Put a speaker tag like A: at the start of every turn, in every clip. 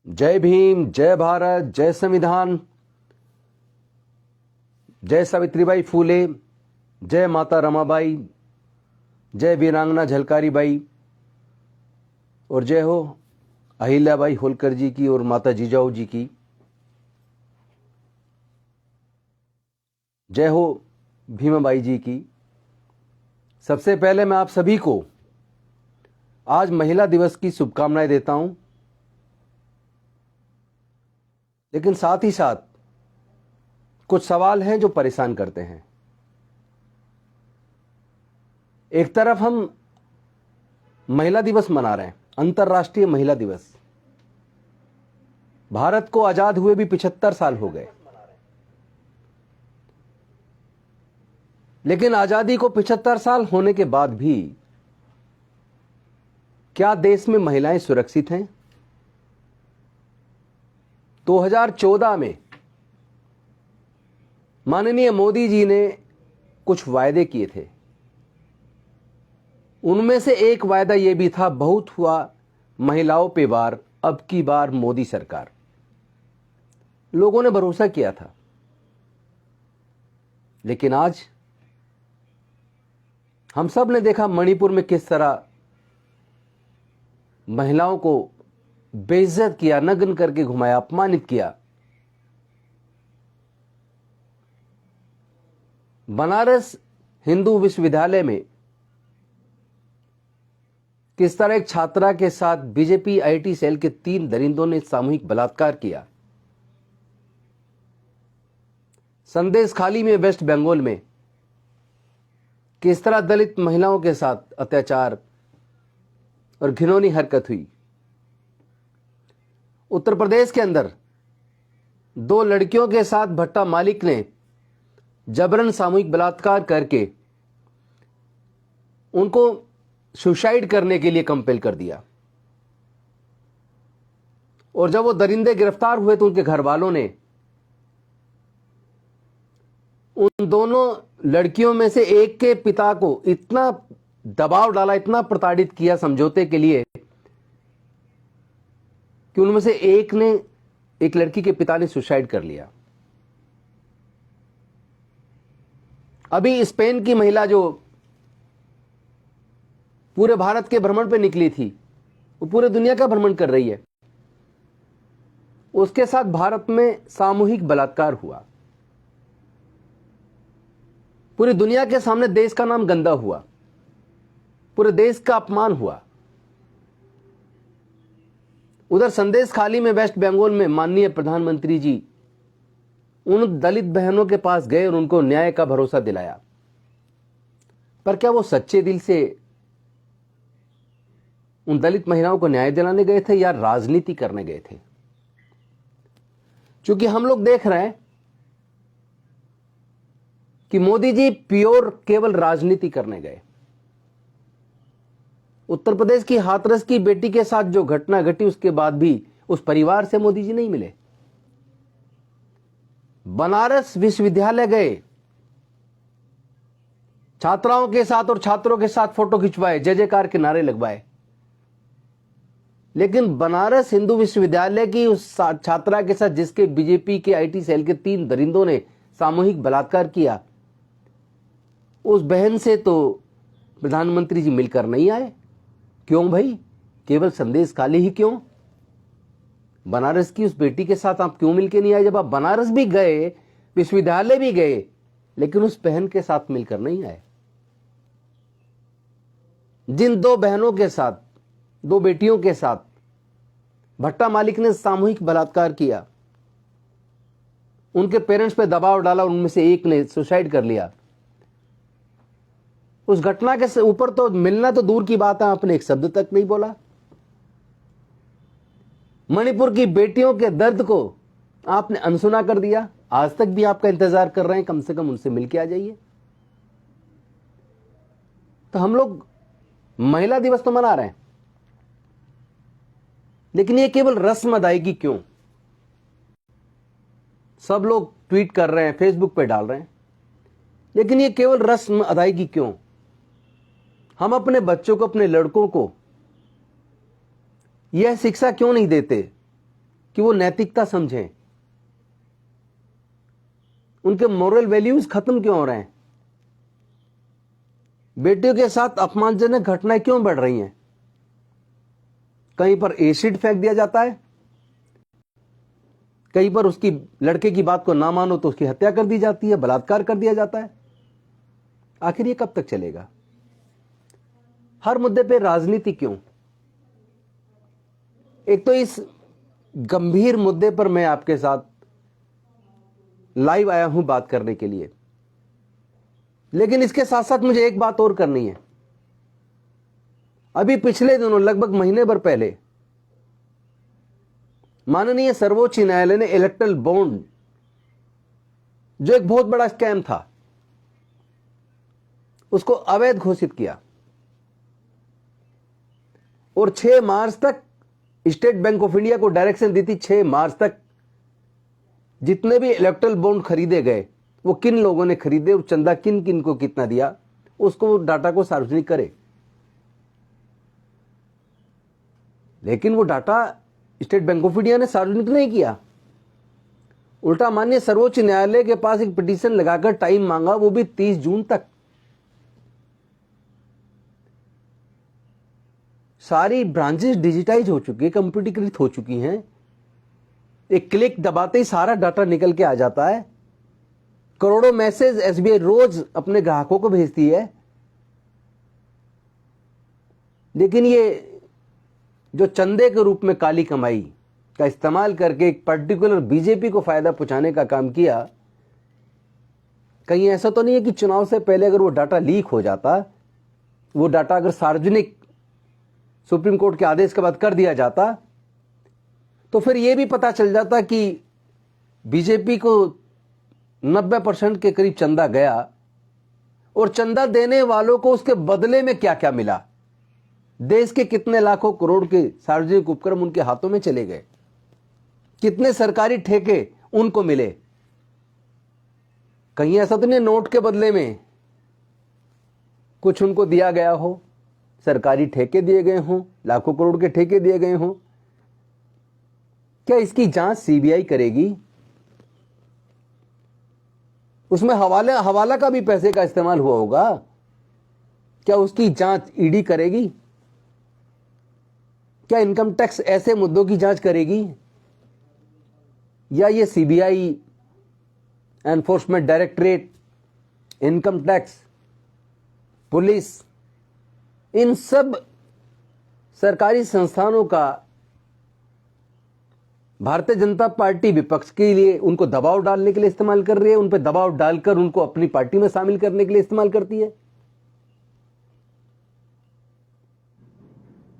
A: जय भीम, जय भारत, जय संविधान, जय सावित्रीबाई फूले, जय माता रमाबाई, जय वीरांगना झलकारी बाई और जय हो अहिल्याबाई होलकर जी की और माता जिजाऊ जी की। जय हो भीमाबाई जी की। सबसे पहले मैं आप सभी को आज महिला दिवस की शुभकामनाएं देता हूं, लेकिन साथ ही साथ कुछ सवाल हैं जो परेशान करते हैं। एक तरफ हम महिला दिवस मना रहे हैं, अंतर्राष्ट्रीय महिला दिवस। भारत को आजाद हुए भी 75 साल हो गए, लेकिन आजादी को 75 साल होने के बाद भी क्या देश में महिलाएं सुरक्षित हैं? 2014 में माननीय मोदी जी ने कुछ वायदे किए थे। उनमें से एक वायदा यह भी था, बहुत हुआ महिलाओं पे वार, अब की बार मोदी सरकार। लोगों ने भरोसा किया था, लेकिन आज हम सब ने देखा मणिपुर में किस तरह महिलाओं को बेइज्जत किया, नग्न करके घुमाया, अपमानित किया। बनारस हिंदू विश्वविद्यालय में किस तरह एक छात्रा के साथ बीजेपी आईटी सेल के 3 दरिंदों ने सामूहिक बलात्कार किया। संदेश खाली में वेस्ट बंगाल में किस तरह दलित महिलाओं के साथ अत्याचार और घिनौनी हरकत हुई। उत्तर प्रदेश के अंदर 2 लड़कियों के साथ भट्टा मालिक ने जबरन सामूहिक बलात्कार करके उनको सुसाइड करने के लिए कंपेल कर दिया। और जब वो दरिंदे गिरफ्तार हुए तो उनके घर वालों ने उन दोनों लड़कियों में से एक के पिता को इतना दबाव डाला, इतना प्रताड़ित किया समझौते के लिए कि उनमें से एक लड़की के पिता ने सुसाइड कर लिया। अभी स्पेन की महिला जो पूरे भारत के भ्रमण पे निकली थी, वो पूरे दुनिया का भ्रमण कर रही है, उसके साथ भारत में सामूहिक बलात्कार हुआ। पूरी दुनिया के सामने देश का नाम गंदा हुआ, पूरे देश का अपमान हुआ। उधर संदेश खाली में वेस्ट बंगाल में माननीय प्रधानमंत्री जी उन दलित बहनों के पास गए और उनको न्याय का भरोसा दिलाया। पर क्या वो सच्चे दिल से उन दलित महिलाओं को न्याय दिलाने गए थे या राजनीति करने गए थे? क्योंकि हम लोग देख रहे हैं कि मोदी जी प्योर केवल राजनीति करने गए। उत्तर प्रदेश की हाथरस की बेटी के साथ जो घटना घटी, उसके बाद भी उस परिवार से मोदी जी नहीं मिले। बनारस विश्वविद्यालय गए, छात्राओं के साथ और छात्रों के साथ फोटो खिंचवाए, जय जयकार के नारे लगवाए, लेकिन बनारस हिंदू विश्वविद्यालय की उस छात्रा के साथ जिसके बीजेपी के आईटी सेल के 3 दरिंदों ने सामूहिक बलात्कार किया, उस बहन से तो प्रधानमंत्री जी मिलकर नहीं आए। क्यों भाई? केवल संदेश खाली ही क्यों? बनारस की उस बेटी के साथ आप क्यों मिलकर नहीं आए? जब आप बनारस भी गए, विश्वविद्यालय भी गए, लेकिन उस बहन के साथ मिलकर नहीं आए। जिन 2 बहनों के साथ, 2 बेटियों के साथ भट्टा मालिक ने सामूहिक बलात्कार किया, उनके पेरेंट्स पे दबाव डाला, उनमें से एक ने सुसाइड कर लिया। उस घटना के ऊपर तो मिलना तो दूर की बात है, आपने एक शब्द तक नहीं बोला। मणिपुर की बेटियों के दर्द को आपने अनसुना कर दिया। आज तक भी आपका इंतजार कर रहे हैं, कम से कम उनसे मिलके आ जाइए। तो हम लोग महिला दिवस तो मना रहे हैं, लेकिन ये केवल रस्म अदायगी क्यों? सब लोग ट्वीट कर रहे हैं, फेसबुक पे डाल रहे हैं, लेकिन ये केवल रस्म अदायगी क्यों? हम अपने बच्चों को, अपने लड़कों को यह शिक्षा क्यों नहीं देते कि वो नैतिकता समझें। उनके मोरल वैल्यूज खत्म क्यों हो रहे हैं? बेटियों के साथ अपमानजनक घटनाएं क्यों बढ़ रही हैं? कहीं पर एसिड फेंक दिया जाता है, कहीं पर उसकी लड़के की बात को ना मानो तो उसकी हत्या कर दी जाती है, बलात्कार कर दिया जाता है। आखिर ये कब तक चलेगा? हर मुद्दे पे राजनीति क्यों? एक तो इस गंभीर मुद्दे पर मैं आपके साथ लाइव आया हूं बात करने के लिए, लेकिन इसके साथ साथ मुझे एक बात और करनी है। अभी पिछले दिनों लगभग महीने भर पहले माननीय सर्वोच्च न्यायालय ने इलेक्टरल बॉन्ड, जो एक बहुत बड़ा स्कैम था, उसको अवैध घोषित किया और 6 मार्च तक स्टेट बैंक ऑफ इंडिया को डायरेक्शन दी थी। 6 मार्च तक जितने भी इलेक्टरल बॉन्ड खरीदे गए, वो किन लोगों ने खरीदे और चंदा किन किन को कितना दिया, उसको डाटा को सार्वजनिक करे। लेकिन वो data state bank of India ने सार्वजनिक नहीं किया। उल्टा माननीय सर्वोच्च न्यायालय के पास एक पिटीशन लगाकर टाइम मांगा, वो भी 30 जून तक। सारी ब्रांचेस डिजिटाइज हो चुकी है, कंप्यूटरीकृत हो चुकी हैं। एक क्लिक दबाते ही सारा डाटा निकल के आ जाता है। करोड़ों मैसेज एसबीआई रोज अपने ग्राहकों को भेजती है। लेकिन ये जो चंदे के रूप में काली कमाई का इस्तेमाल करके एक पर्टिकुलर बीजेपी को फायदा पहुंचाने का काम किया, कहीं ऐसा तो नहीं है कि चुनाव से पहले अगर वो डाटा लीक हो जाता, वो डाटा अगर सार्वजनिक सुप्रीम कोर्ट के आदेश के बाद कर दिया जाता, तो फिर यह भी पता चल जाता कि बीजेपी को 90% के करीब चंदा गया और चंदा देने वालों को उसके बदले में क्या क्या मिला। देश के कितने लाखों करोड़ के सार्वजनिक उपक्रम उनके हाथों में चले गए, कितने सरकारी ठेके उनको मिले। कहीं ऐसा तो नहीं नोट के बदले में कुछ उनको दिया गया हो, सरकारी ठेके दिए गए हों, लाखों करोड़ के ठेके दिए गए हों। क्या इसकी जांच सीबीआई करेगी? उसमें हवाला का भी पैसे का इस्तेमाल हुआ होगा, क्या उसकी जांच ईडी करेगी? क्या इनकम टैक्स ऐसे मुद्दों की जांच करेगी? या ये CBI, enforcement directorate, income tax, police, इन सब सरकारी संस्थानों का भारतीय जनता पार्टी विपक्ष के लिए उनको दबाव डालने के लिए इस्तेमाल कर रही है, उन पर दबाव डालकर उनको अपनी पार्टी में शामिल करने के लिए इस्तेमाल करती है।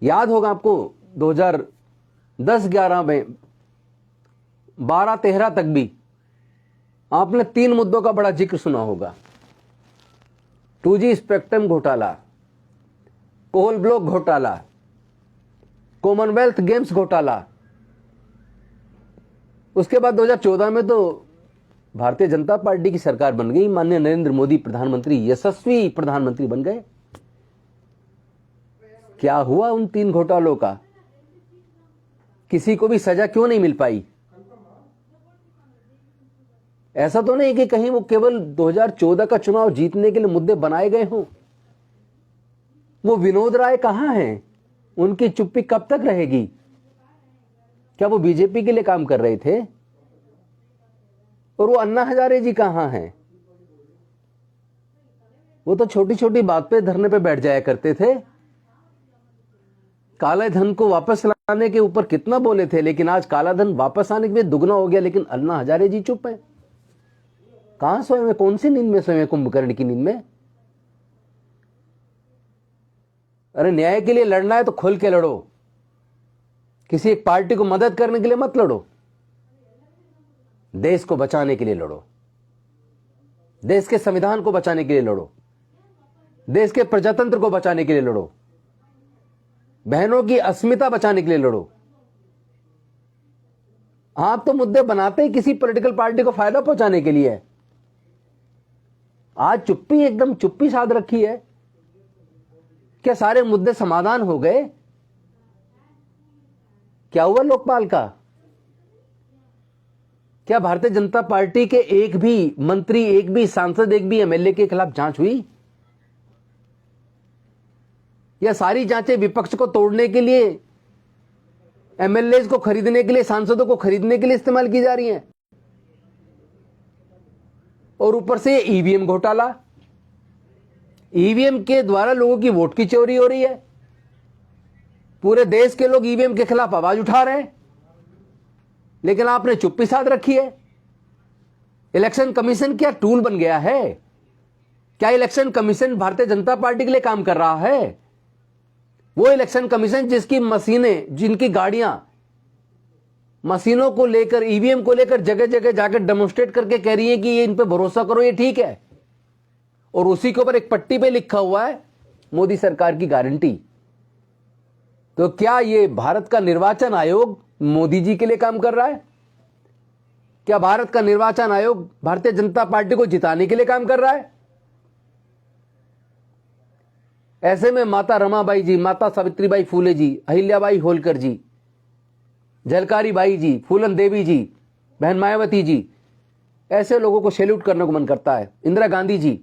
A: याद होगा आपको 2010-11 में 12-13 तक भी आपने 3 मुद्दों का बड़ा जिक्र सुना होगा। 2G स्पेक्ट्रम घोटाला, कोल ब्लॉक घोटाला, कॉमनवेल्थ गेम्स घोटाला। उसके बाद 2014 में तो भारतीय जनता पार्टी की सरकार बन गई, माननीय नरेंद्र मोदी प्रधानमंत्री, यशस्वी प्रधानमंत्री बन गए। क्या हुआ उन 3 घोटालों का? किसी को भी सजा क्यों नहीं मिल पाई? ऐसा तो नहीं कि कहीं वो केवल 2014 का चुनाव जीतने के लिए मुद्दे बनाए गए हों। वो विनोद राय कहां हैं? उनकी चुप्पी कब तक रहेगी? क्या वो बीजेपी के लिए काम कर रहे थे? और वो अन्ना हजारे जी कहां हैं? वो तो छोटी छोटी बात पे धरने पे बैठ जाया करते थे। काले धन को वापस लाने के ऊपर कितना बोले थे, लेकिन आज काला धन वापस आने के लिए दुगना हो गया, लेकिन अन्ना हजारे जी चुप है। कहां सोए में? कौन सी नींद में सोए? कुंभकर्ण की नींद में? अरे न्याय के लिए लड़ना है तो खुल के लड़ो, किसी एक पार्टी को मदद करने के लिए मत लड़ो। देश को बचाने के लिए लड़ो, देश के संविधान को बचाने के लिए लड़ो, देश के प्रजातंत्र को बचाने के लिए लड़ो, बहनों की अस्मिता बचाने के लिए लड़ो। आप तो मुद्दे बनाते ही किसी पॉलिटिकल पार्टी को फायदा पहुंचाने के लिए है। आज चुप्पी, एकदम चुप्पी साध रखी है। क्या सारे मुद्दे समाधान हो गए? क्या हुआ लोकपाल का? क्या भारतीय जनता पार्टी के एक भी मंत्री, एक भी सांसद, एक भी एमएलए के खिलाफ जांच हुई? या सारी जांचें विपक्ष को तोड़ने के लिए, एमएलए को खरीदने के लिए, सांसदों को खरीदने के लिए इस्तेमाल की जा रही हैं? और ऊपर से ईवीएम घोटाला, ईवीएम के द्वारा लोगों की वोट की चोरी हो रही है। पूरे देश के लोग ईवीएम के खिलाफ आवाज उठा रहे हैं, लेकिन आपने चुप्पी साध रखी है। इलेक्शन कमीशन क्या टूल बन गया है? क्या election commission Bharatiya Janata party के लिए काम कर रहा है? वो इलेक्शन कमीशन जिसकी मशीनें, जिनकी गाड़ियां मशीनों को लेकर, ईवीएम को लेकर जगह जगह जाकर डेमोन्स्ट्रेट करके कह रही है कि ये इन पे भरोसा करो, ये ठीक है, और उसी के ऊपर एक पट्टी पे लिखा हुआ है मोदी सरकार की गारंटी। तो क्या ये भारत का निर्वाचन आयोग मोदी जी के लिए काम कर रहा है? क्या भारत का निर्वाचन आयोग भारतीय जनता पार्टी को जिताने के लिए काम कर रहा है? ऐसे में माता रमाबाई जी, माता सावित्रीबाई फूले जी, अहिल्याबाई होलकर जी, झलकारी बाई जी, फूलन देवी जी, बहन मायावती जी, ऐसे लोगों को सैल्यूट करने को मन करता है। इंदिरा गांधी जी,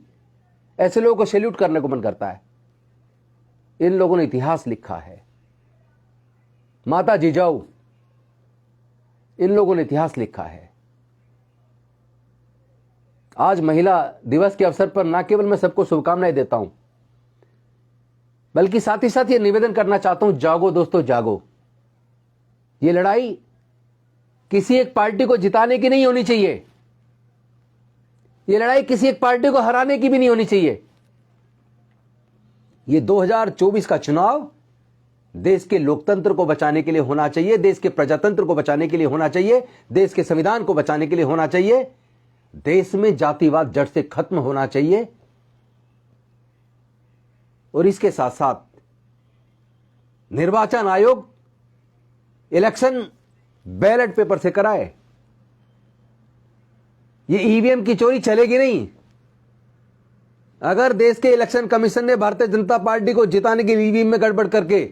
A: ऐसे लोगों को सैल्यूट करने को मन करता है। इन लोगों ने इतिहास लिखा है। माता जिजाऊ, इन लोगों ने इतिहास लिखा है। आज महिला दिवस के अवसर पर न केवल मैं सबको शुभकामनाएं देता हूं, बल्कि साथ ही साथ ये निवेदन करना चाहता हूं, जागो दोस्तों जागो। ये लड़ाई किसी एक पार्टी को जिताने की नहीं होनी चाहिए, ये लड़ाई किसी एक पार्टी को हराने की भी नहीं होनी चाहिए। ये 2024 का चुनाव देश के लोकतंत्र को बचाने के लिए होना चाहिए, देश के प्रजातंत्र को बचाने के लिए होना चाहिए, देश के संविधान को बचाने के लिए होना चाहिए, देश में जातिवाद जड़ से खत्म होना चाहिए। और इसके साथ साथ निर्वाचन आयोग इलेक्शन बैलेट पेपर से कराए। ये ईवीएम की चोरी चलेगी नहीं। अगर देश के इलेक्शन कमीशन ने भारतीय जनता पार्टी को जिताने के लिए ईवीएम में गड़बड़ करके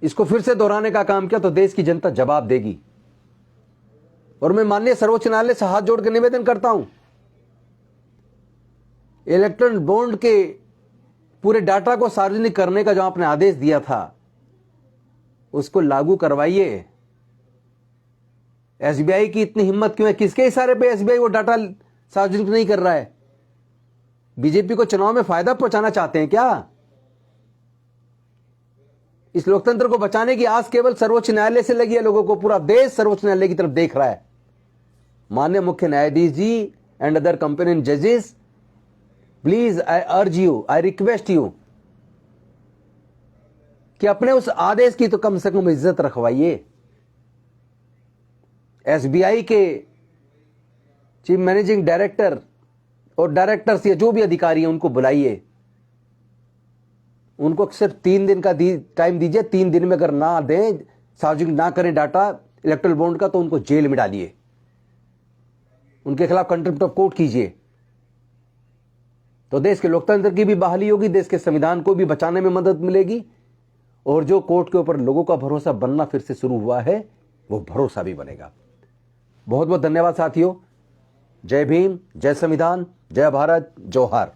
A: इसको फिर से दोहराने का काम किया, तो देश की जनता जवाब देगी। और मैं माननीय सर्वोच्च न्यायालय से हाथ जोड़ के निवेदन करता हूं, इलेक्ट्रॉनिक बॉन्ड के पूरे डाटा को सार्वजनिक करने का जो आपने आदेश दिया था, उसको लागू करवाइए। एसबीआई की इतनी हिम्मत क्यों है? किसके इशारे पे एसबीआई वो डाटा सार्वजनिक नहीं कर रहा है? बीजेपी को चुनाव में फायदा पहुंचाना चाहते हैं क्या? इस लोकतंत्र को बचाने की आस केवल सर्वोच्च न्यायालय से लगी है लोगों को। पूरा देश सर्वोच्च न्यायालय की तरफ देख रहा है। माननीय मुख्य न्यायाधीश जी एंड अदर कंपेनियन जजेस, please I urge you, I request you कि अपने उस आदेश की तो कम से कम इज्जत रखवाइए। एसबीआई के चीफ मैनेजिंग डायरेक्टर और डायरेक्टर्स या जो भी अधिकारी हैं उनको बुलाइए, उनको सिर्फ 3 दिन का टाइम दीजिए। 3 दिन में अगर ना दें, सार्वजनिक ना करें डाटा इलेक्ट्रल बॉन्ड का, तो उनको जेल में डालिए, उनके खिलाफ कंटेम्प्ट ऑफ कोर्ट कीजिए। तो देश के लोकतंत्र की भी बहाली होगी, देश के संविधान को भी बचाने में मदद मिलेगी, और जो कोर्ट के ऊपर लोगों का भरोसा बनना फिर से शुरू हुआ है, वो भरोसा भी बनेगा। बहुत बहुत धन्यवाद साथियों। जय भीम, जय संविधान, जय भारत, जोहार।